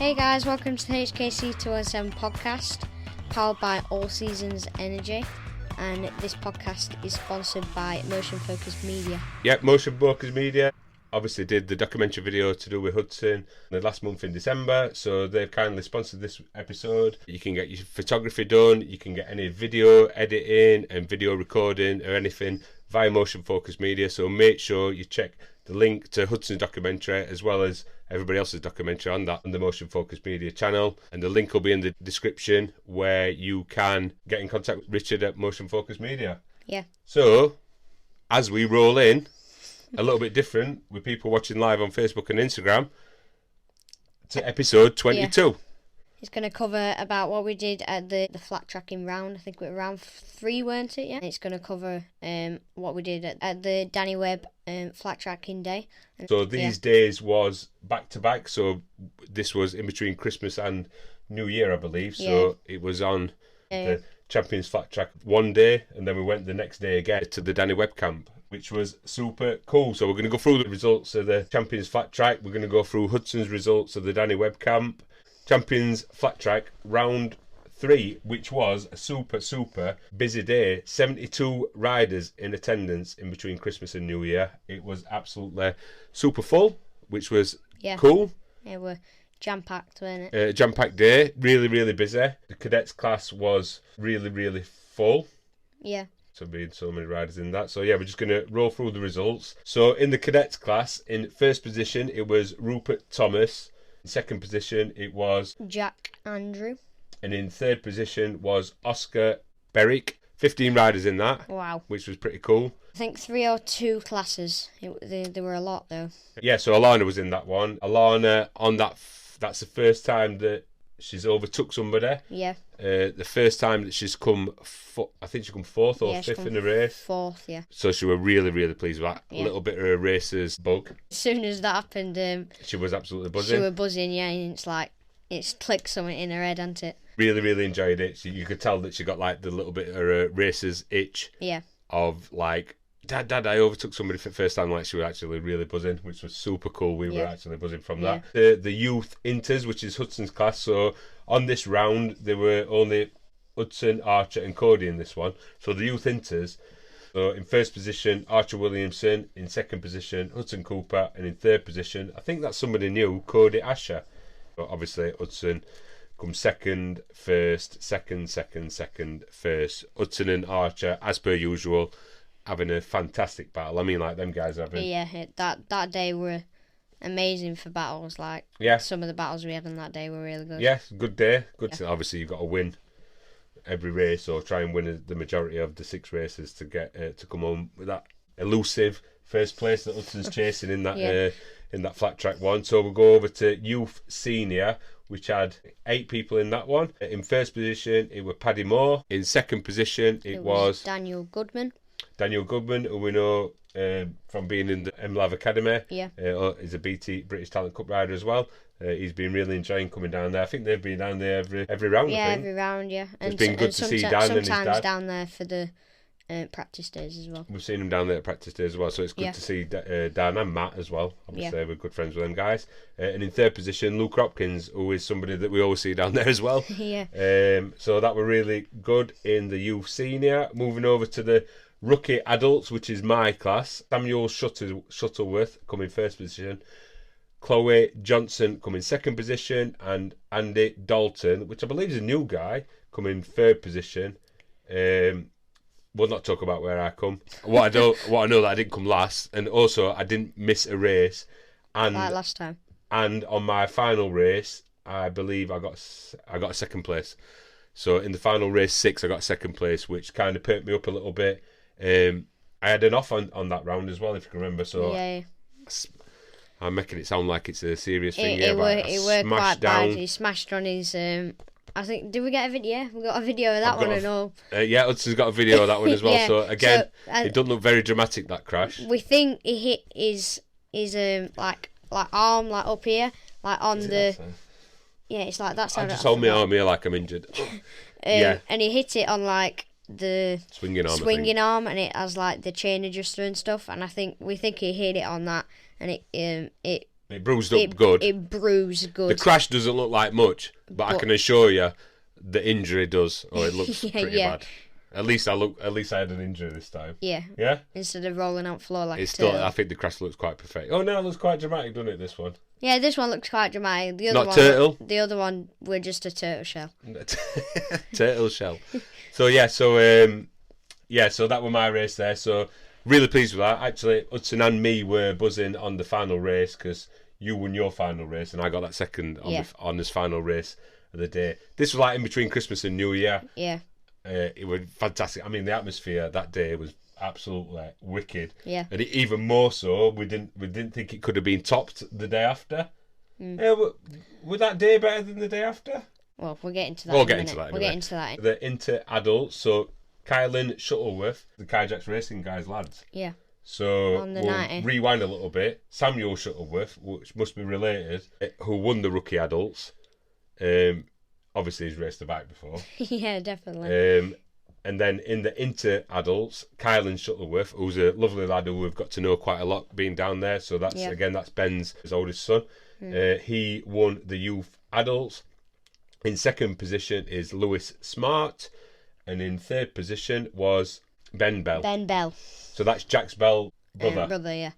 Hey guys, welcome to the HKC207 podcast, powered by All Seasons Energy, and this podcast is sponsored by Motion Focus Media. Yep, Motion Focus Media obviously did the documentary video to do with Hudson the last month in December, so they've kindly sponsored this episode. You can get your photography done, you can get any video editing and video recording or anything via Motion Focus Media, so make sure you check the link to Hudson's documentary as well as everybody else's documentary on the Motion Focus Media channel, and the link will be in the description where you can get in contact with Richard at Motion Focus Media. Yeah. So, as we roll in, a little bit different with people watching live on Facebook and Instagram, to episode 22. Yeah. It's going to cover about what we did at the flat tracking round. I think we were round 3, weren't it? Yeah. It's going to cover what we did at the Danny Webb flat tracking day. So these days was back to back. So this was in between Christmas and New Year, I believe. So it was on the Chanpions Flattrack one day, and then we went the next day again to the Danny Webb camp, which was super cool. So we're going to go through the results of the Chanpions Flattrack. We're going to go through Hudson's results of the Danny Webb camp. Chanpions Flattrack round 3, which was a super busy day. 72 riders in attendance in between Christmas and New Year. It was absolutely super full, which was cool. Yeah, we're jam-packed, weren't it? Jam-packed day, really busy. The cadets class was really full. Yeah. So being so many riders in that. So yeah, we're just going to roll through the results. So in the cadets class, in first position, it was Rupert Thomas. In second position, it was Jack Andrew. And in third position was Oscar Berwick. 15 riders in that. Wow. Which was pretty cool. I think 3 or 2 classes. There were a lot, though. Yeah, so Alannah was in that one. Alannah, on that's the first time that she's overtook somebody. Yeah. The first time that she's come, I think she come 4th or 5th in the race. 4th, yeah. So she were really pleased with that. Yeah. A little bit of a racer's bug. As soon as that happened, she was absolutely buzzing. She was buzzing, yeah, and it's clicked something in her head, hasn't it? Really enjoyed it. You could tell that she got like the little bit of a racer's itch. Yeah. Of like, Dad, I overtook somebody for the first time. Like, she was actually really buzzing, which was super cool. We were actually buzzing from that. The youth inters, which is Hudson's class. So on this round, there were only Hudson, Archer, and Cody in this one. So the youth inters. So in first position, Archer Williamson. In second position, Hudson Cooper, and in third position, I think that's somebody new, Cody Asher. But obviously, Hudson comes second, first, second, first. Hudson and Archer, as per usual, having a fantastic battle. I mean, like, them guys having... Yeah, that day were amazing for battles. Like, some of the battles we had on that day were really good. Yeah, good day. Obviously, you've got to win every race, or try and win the majority of the 6 races to get to come home with that elusive first place that Hudson's chasing in that in that flat track one. So we'll go over to Youth Senior, which had 8 people in that one. In first position, it was Paddy Moore. In second position, it was Daniel Goodman, who we know from being in the MLAV Academy. Yeah. He's a BT British Talent Cup rider as well. He's been really enjoying coming down there. I think they've been down there every round. Yeah, I think. every round, yeah. And it's been good to see Dan and his dad. Sometimes down there for the practice days as well. We've seen him down there at practice days as well, so it's good to see Dan and Matt as well. Obviously, we're good friends with them guys. And in third position, Luke Hopkins, who is somebody that we always see down there as well. Yeah. So that were really good in the Youth Senior. Moving over to the Rookie Adults, which is my class. Samuel Shuttleworth coming first position. Chloe Johnson coming second position, and Andy Dalton, which I believe is a new guy, coming third position. We'll not talk about where I come. What I know that I didn't come last, and also I didn't miss a race. And like last time. And on my final race, I believe I got a second place. So in the final race 6, I got second place, which kind of perked me up a little bit. I had an off on that round as well, if you can remember. So yeah. I'm making it sound like it's a serious thing. It worked quite bad. He smashed on his... I think, did we get a video? Yeah, we got a video of that one and all. Yeah, Hudson's got a video of that one as well. So again, it doesn't look very dramatic, that crash. We think he hit his like arm, like up here, like on the... Yeah, it's like that side. I just hold my arm here like I'm injured. And he hit it on like the swinging arm, and it has like the chain adjuster and stuff. And we think he hit it on that, and it It bruised up good. It bruised good. The crash doesn't look like much, but I can assure you the injury does, or it looks pretty bad. At least I had an injury this time. Yeah. Yeah? Instead of rolling out floor like It's a turtle. still, I think the crash looks quite perfect. Oh no, it looks quite dramatic, doesn't it, this one? Yeah, this one looks quite dramatic. The Not turtle? The other one, we're just a turtle shell. Turtle shell. So that was my race there. So really pleased with that. Actually, Hudson and me were buzzing on the final race because you won your final race and I got that second on this final race of the day. This was like in between Christmas and New Year. Yeah. It was fantastic. I mean, the atmosphere that day was absolutely wicked. Yeah. And even more so, we didn't think it could have been topped the day after. Yeah, was that day better than the day after? Well, we'll get into that. We'll get into that. Anyway. We'll get into that. The inter-adults, so Kylan Shuttleworth, the Kajaks Racing guys' lads. Yeah. So On the we'll 90. rewind a little bit. Samuel Shuttleworth, which must be related, who won the rookie adults. Obviously, he's raced the bike before. Yeah, definitely. And then in the inter-adults, Kylan Shuttleworth, who's a lovely lad who we've got to know quite a lot being down there. So that's Ben's his oldest son. He won the youth adults. In second position is Lewis Smart. And in third position was Ben Bell. Ben Bell. So that's Jack's Bell brother. Yeah.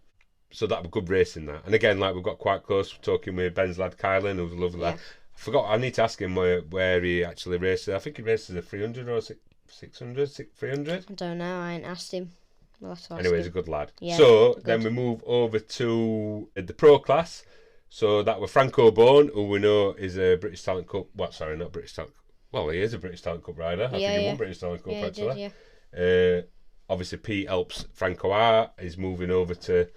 So that was good racing that. And again, like, we've got quite close talking with Ben's lad Kylan, who's a lovely lad. I forgot, I need to ask him where he actually races. I think he races a 300 or 600, 300. I don't know, I ain't asked him. We'll have to ask Anyway, him. he's a good lad. Yeah, so good. Then we move over to the pro class. So that was Franco Bone, who we know is a British Talent Cup. Well, sorry, not British Talent Cup. Well, he is a British Talent Cup rider. I think he won British Talent Cup actually. Obviously, Pete helps Franco out. He's moving over to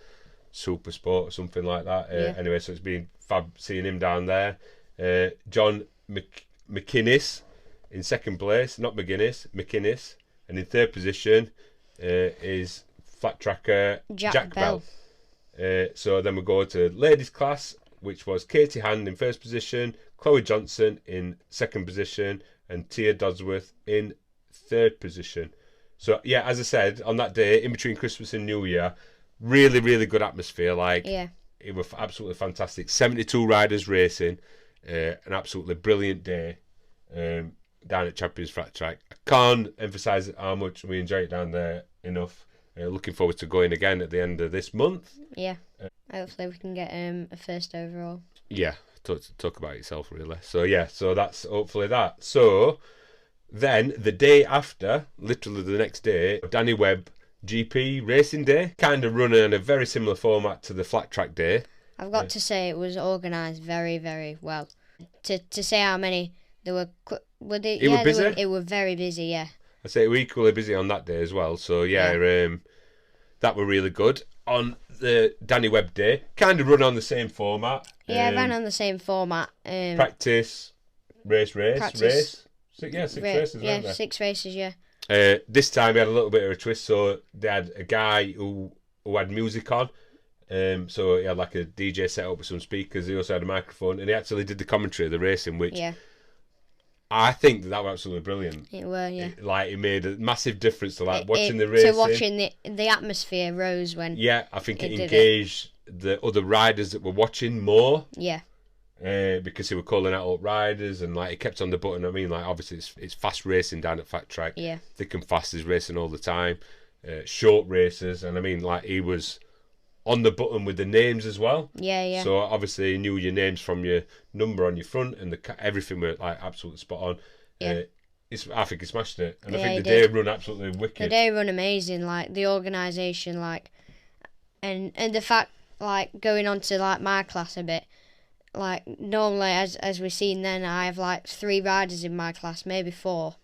Super Sport or something like that. Anyway, so it's been fab seeing him down there. John McInnes in second place, not McGuinness, McInnes. And in third position is flat tracker Jack Bell. So then we go to ladies class, which was Katie Hand in first position, Chloe Johnson in second position, and Tia Dodsworth in third position. So yeah, as I said, on that day, in between Christmas and New Year, really, really good atmosphere. It was absolutely fantastic. 72 riders racing, an absolutely brilliant day down at Chanpions Flattrack. I can't emphasise how much we enjoy it down there enough. Looking forward to going again at the end of this month. Yeah. Hopefully we can get a first overall. Yeah, talk about yourself really. So yeah, so that's hopefully that. So then the day after, literally the next day, Danny Webb GP Racing Day, kind of running in a very similar format to the flat track day. I've got to say it was organised very, very well. To say how many there were they? It were busy. It were very busy. Yeah. I say we're equally busy on that day as well. So that were really good. On the Danny Webb Day, kind of run on the same format. Yeah, I ran on the same format. Practice, race. 6 races, weren't there? 6 races, yeah. This time we had a little bit of a twist, so they had a guy who had music on. So he had like a DJ set up with some speakers. He also had a microphone, and he actually did the commentary of the racing, which I think that was absolutely brilliant. It were, yeah. It made a massive difference to watching the racing. To watching the atmosphere rose when. Yeah, I think it engaged the other riders that were watching more. Yeah. Because he were calling out up riders and it kept on the button. I mean, obviously it's fast racing down at Fat Track. Yeah. Thick and fast is racing all the time. Short races, and I mean, he was on the button with the names as well. Yeah. So obviously he knew your names from your number on your front, and everything were absolutely spot on. Yeah. I think he smashed it, and I think the day run absolutely wicked. The day run amazing, the organisation, and the fact going on to my class a bit. Normally, as we've seen then, I have 3 riders in my class, maybe 4.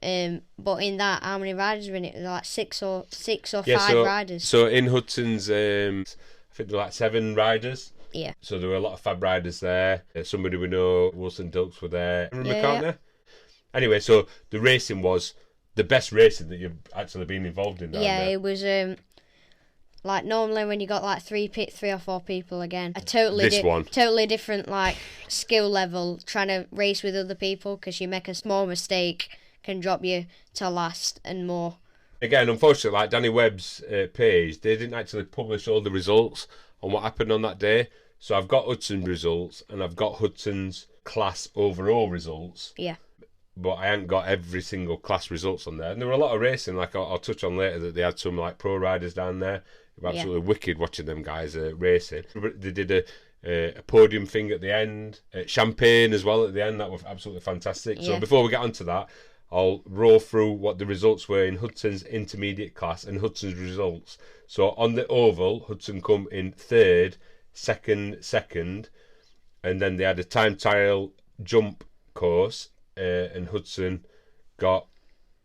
But in that, how many riders are in it? 6 or 5 riders. So in Hudson's, I think there were 7 riders. Yeah. So there were a lot of fab riders there. Somebody we know, Wilson Dilks, were there. Yeah. Anyway, so the racing was the best racing that you've actually been involved in. It was. Normally when you got 3 or 4 people again, a totally different skill level trying to race with other people, because you make a small mistake can drop you to last and more. Again, unfortunately, Danny Webb's page, they didn't actually publish all the results on what happened on that day. So I've got Hudson's results and I've got Hudson's class overall results. Yeah. But I haven't got every single class results on there. And there were a lot of racing, like I'll touch on later, that they had some like pro riders down there. It was absolutely wicked watching them guys racing. They did a podium thing at the end, champagne as well at the end. That was absolutely fantastic. Yeah. So before we get onto that, I'll roll through what the results were in Hudson's intermediate class and Hudson's results. So on the oval, Hudson come in third, second, and then they had a time trial jump course, and Hudson got.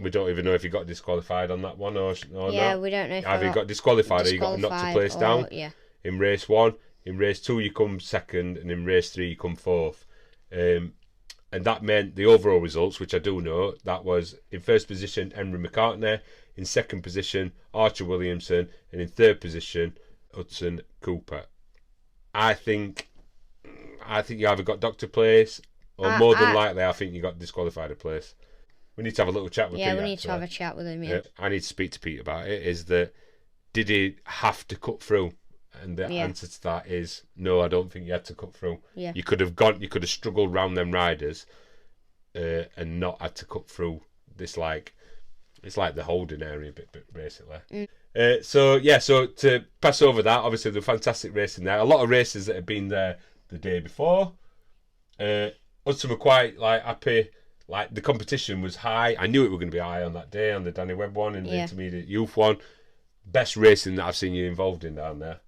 We don't even know if he got disqualified on that one or yeah, not. We don't know if either he got disqualified or he got knocked to place down. Yeah. In race 1, in race 2 you come second, and in race 3 you come fourth. And that meant the overall results, which I do know, that was in first position Henry McCartney, in second position Archer Williamson, and in third position Hudson Cooper. I think you either got docked a place, or more than likely I think you got disqualified a place. We need to have a little chat with Peter. Yeah, we need to have a chat with him, yeah. I need to speak to Pete about it. Is that, did he have to cut through? And the answer to that is no, I don't think you had to cut through. Yeah. You could have struggled round them riders and not had to cut through this, like, it's like the holding area bit basically. So to pass over that, obviously the fantastic racing there. A lot of races that had been there the day before. Hudson were quite happy. Like, the competition was high. I knew it were going to be high on that day, on the Danny Webb one and the intermediate youth one. Best racing that I've seen you involved in down there.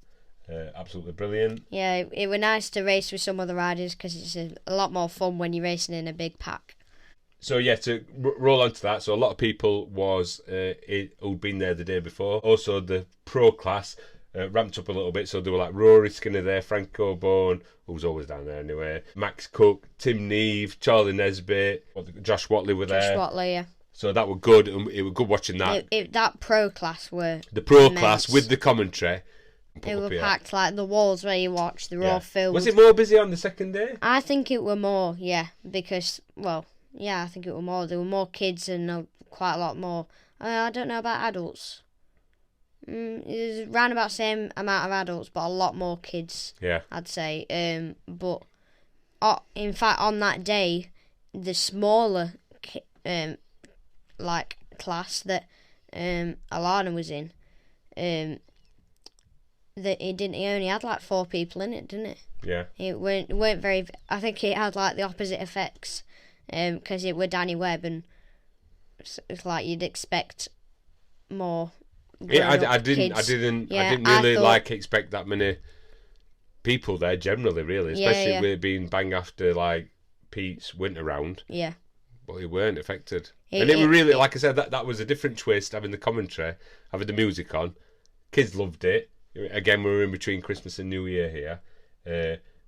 Absolutely brilliant. Yeah, it were nice to race with some other riders because it's a lot more fun when you're racing in a big pack. So yeah, to roll on to that, so a lot of people who'd been there the day before. Also, the pro class ramped up a little bit, so they were like Rory Skinner there, Franco Bone, who's always down there anyway, Max Cook, Tim Neve, Charlie Nesbitt, Josh Watley were there. Josh Watley, yeah. So that were good, and it was good watching that. That pro class were the pro immense. Class with the commentary. They were packed, like the walls where you watch, they were all filled. Was it more busy on the second day? I think it were more, yeah, because, I think it were more. There were more kids and quite a lot more. I don't know about adults. It was around about the same amount of adults, but a lot more kids. Yeah, I'd say. But in fact, on that day, the smaller class that Alannah was in, he only had like 4 people in it, didn't it? Yeah. It weren't very. I think it had like the opposite effects, because it were Danny Webb, and it's like you'd expect more. Yeah, I didn't really expect that many people there generally, really, especially with it being bang after like Pete's winter round. Yeah. But he weren't affected, and it was really, like I said, that was a different twist, having the commentary, having the music on. Kids loved it. Again, we were in between Christmas and New Year here.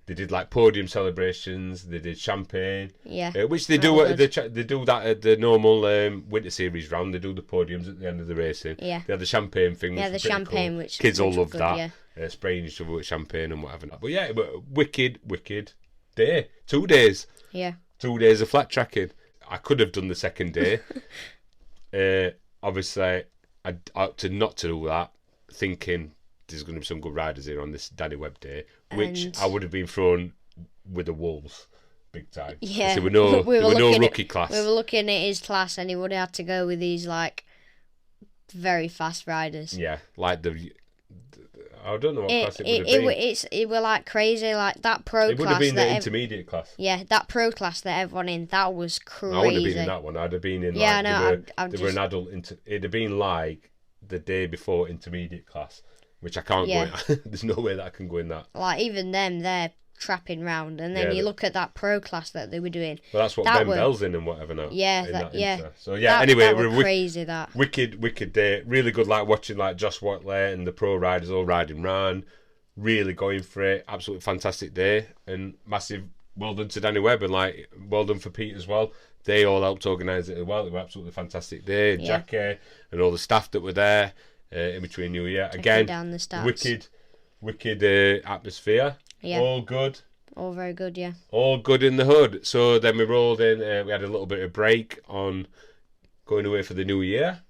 They did like podium celebrations. They did champagne, which they do. They do that at the normal Winter Series round. They do the podiums at the end of the racing. Yeah, they had the champagne thing. Yeah, the champagne, cool. which kids all loved good, that. Yeah. Spraying each other with champagne and whatever. But yeah, it was a wicked day. 2 days. Yeah. 2 days of flat tracking. I could have done the second day. Obviously, I opted not to do that, thinking there's going to be some good riders here on this Danny Webb day, which I would have been thrown with the wolves big time. Yeah, there were no rookie class. We were looking at his class, and he would have had to go with these like very fast riders. Yeah, like I don't know what class it would have been. It were like crazy, like that pro class. It would have been the intermediate class. Yeah, that pro class that everyone in, that was crazy. I wouldn't have been in that one. I'd have been in they were an adult. It'd have been like the day before intermediate class, which I can't go in. There's no way that I can go in that. Like, even them, they're trapping round, and then you look at that pro class that they were doing. Well, that's what Ben Bell's in and whatever now. Yeah, So yeah, anyway, that was crazy. That wicked day. Really good, like watching like Josh Watley and the pro riders all riding round, really going for it. Absolutely fantastic day, and massive well done to Danny Webb, and like well done for Pete as well. They all helped organise it as well. It was absolutely fantastic day. Jackie and all the staff that were there. In between New Year again, down the wicked atmosphere. Yeah, all good, all very good. Yeah, all good in the hood. So then we rolled in. We had a little bit of break on going away for the New Year.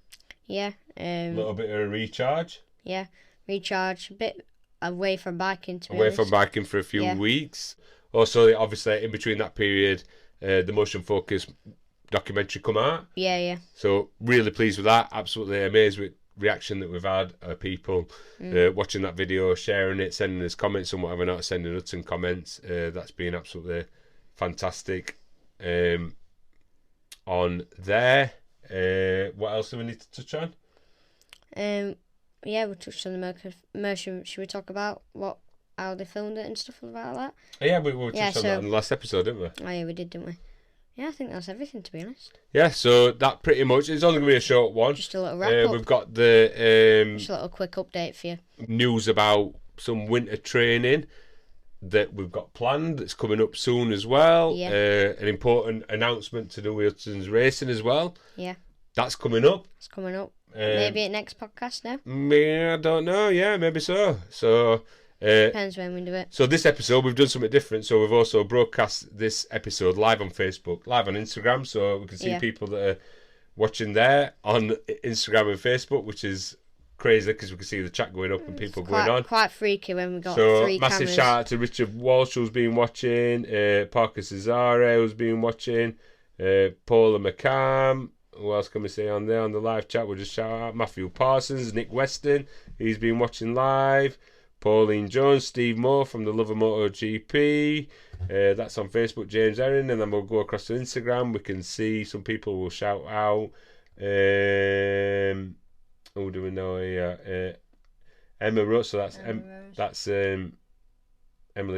Yeah, a little bit of a recharge. Yeah, recharge. A bit away from biking, to be away honest. from biking for a few weeks. Also, obviously, in between that period, the Motion Focus documentary come out. Yeah. So really pleased with that. Absolutely amazed with reaction that we've had. People watching that video, sharing it, sending us comments and whatever, not sending us some comments. That's been absolutely fantastic. On there, what else do we need to touch on? We touched on the motion. Should we talk about how they filmed it and stuff like that? Yeah, we touched on that in the last episode, didn't we? Oh yeah, we did, didn't we? Yeah, I think that's everything, to be honest. Yeah, so that pretty much, it's only going to be a short one. Just a little wrap up. We've got the just a little quick update for you. News about some winter training that we've got planned. That's coming up soon as well. Yeah. An important announcement to do with Hudson's Racing as well. Yeah. That's coming up. It's coming up. Maybe at next podcast now. I don't know. Yeah, maybe so. So. Depends when we do it. So this episode we've done something different. So we've also broadcast this episode live on Facebook, live on Instagram, so we can see people that are watching there on Instagram and Facebook, which is crazy because we can see the chat going up and people going on. Quite freaky when we got so 3 cameras. Massive shout out to Richard Walsh who's been watching, Parker Cesare who's been watching, Paula McCann. Who else can we see on there on the live chat? We'll just shout out Matthew Parsons, Nick Weston, he's been watching live. Pauline Jones, Steve Moore from the Love of Moto GP. That's on Facebook, James Erin, and then we'll go across to Instagram. We can see some people will shout out. Who do we know here? Emma Rose. So that's Emily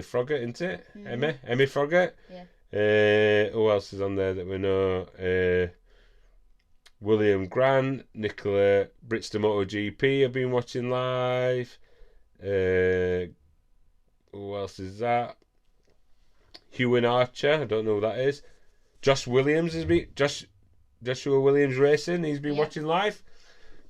Froggatt, isn't it? Mm-hmm. Emmy Froggatt. Yeah. Who else is on there that we know? William Grant, Nicola Brixton Moto GP have been watching live. Who else is that? Hugh Archer, I don't know who that is. Josh Williams Joshua Williams Racing, he's been watching live.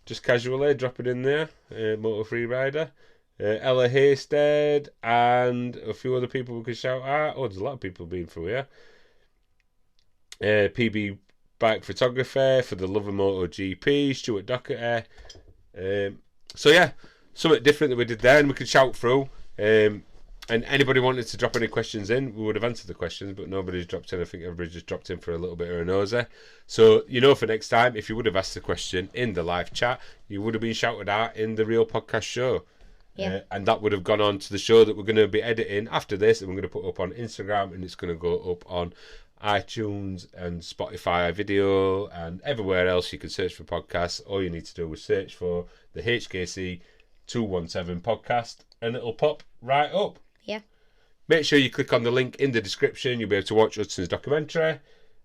Just casually dropping in there. Moto Free Rider. Ella Haystead and a few other people we can shout out. Oh, there's a lot of people being through here. PB Bike Photography for the Love of Moto GP, Stuart Doherty. So yeah, something different that we did there, and we could shout through. And anybody wanted to drop any questions in, we would have answered the questions, but nobody's dropped in. I think everybody just dropped in for a little bit of a nosy. So, for next time, if you would have asked the question in the live chat, you would have been shouted at in the real podcast show. Yeah. And that would have gone on to the show that we're going to be editing after this, and we're going to put up on Instagram, and it's going to go up on iTunes and Spotify video and everywhere else you can search for podcasts. All you need to do is search for the HKC 217 podcast and it'll pop right up. Yeah. Make sure you click on the link in the description. You'll be able to watch Hudson's documentary.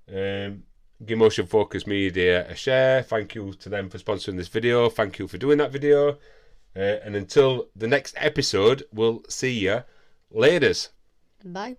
Give Motion Focus Media a share. Thank you to them for sponsoring this video. Thank you for doing that video. And until the next episode, we'll see you later. Bye.